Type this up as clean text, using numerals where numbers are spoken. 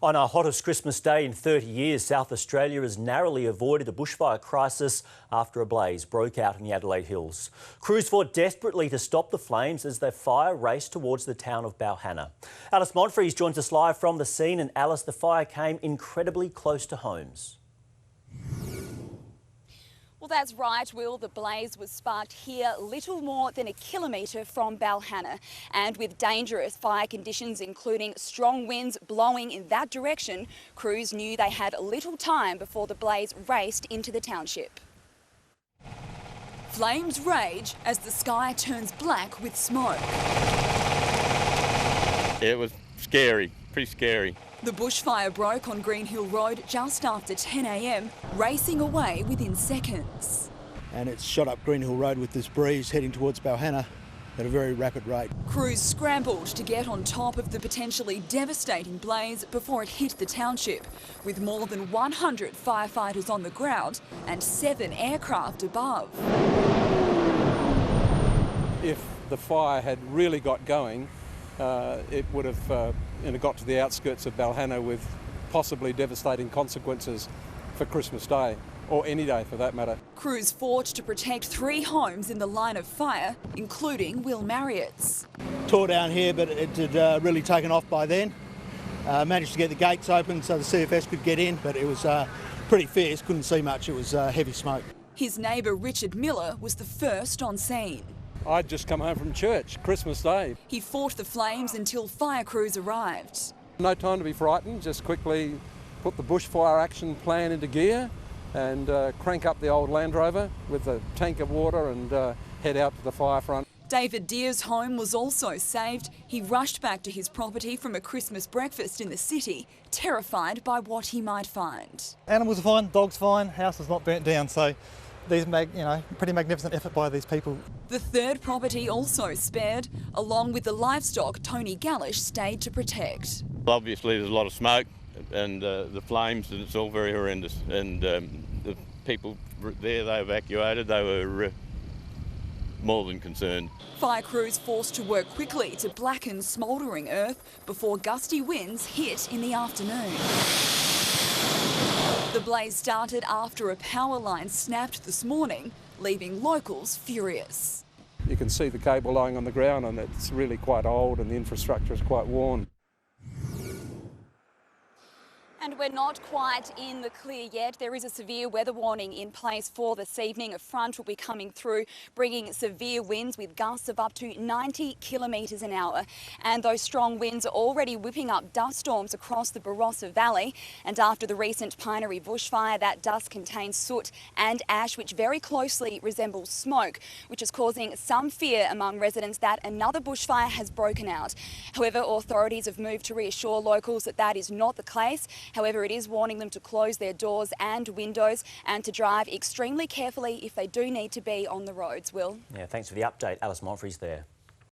On our hottest Christmas day in 30 years, South Australia has narrowly avoided a bushfire crisis after a blaze broke out in the Adelaide Hills. Crews fought desperately to stop the flames as their fire raced towards the town of Balhannah. Alice Montfries joins us live from the scene. And Alice, the fire came incredibly close to homes. Well, that's right, Will. The blaze was sparked here little more than a kilometre from Balhannah. And with dangerous fire conditions, including strong winds blowing in that direction, crews knew they had little time before the blaze raced into the township. Flames rage as the sky turns black with smoke. It was scary, pretty scary. The bushfire broke on Green Hill Road just after 10 a.m, racing away within seconds. And it's shot up Green Hill Road with this breeze heading towards Balhannah at a very rapid rate. Crews scrambled to get on top of the potentially devastating blaze before it hit the township, with more than 100 firefighters on the ground and 7 aircraft above. If the fire had really got going, it would have got to the outskirts of Balhannah with possibly devastating consequences for Christmas Day, or any day for that matter. Crews fought to protect 3 homes in the line of fire, including Will Marriott's. Tore down here, but it had really taken off by then. Managed to get the gates open so the CFS could get in, but it was pretty fierce, couldn't see much, it was heavy smoke. His neighbour Richard Miller was the first on scene. I'd just come home from church, Christmas Day. He fought the flames until fire crews arrived. No time to be frightened, just quickly put the bushfire action plan into gear and crank up the old Land Rover with a tank of water and head out to the fire front. David Deer's home was also saved. He rushed back to his property from a Christmas breakfast in the city, terrified by what he might find. Animals are fine, dog's fine, house is not burnt down, so these pretty magnificent effort by these people. The third property also spared, along with the livestock Tony Gallish stayed to protect. Obviously there's a lot of smoke and the flames, and it's all very horrendous. And the people there, they evacuated, they were more than concerned. Fire crews forced to work quickly to blacken smouldering earth before gusty winds hit in the afternoon. The blaze started after a power line snapped this morning, leaving locals furious. You can see the cable lying on the ground, and it's really quite old and the infrastructure is quite worn. And we're not quite in the clear yet. There is a severe weather warning in place for this evening. A front will be coming through, bringing severe winds with gusts of up to 90 kilometres an hour. And those strong winds are already whipping up dust storms across the Barossa Valley. And after the recent Pinery bushfire, that dust contains soot and ash, which very closely resembles smoke, which is causing some fear among residents that another bushfire has broken out. However, authorities have moved to reassure locals that that is not the case. However, it is warning them to close their doors and windows and to drive extremely carefully if they do need to be on the roads, Will. Yeah, thanks for the update, Alice Montfries there.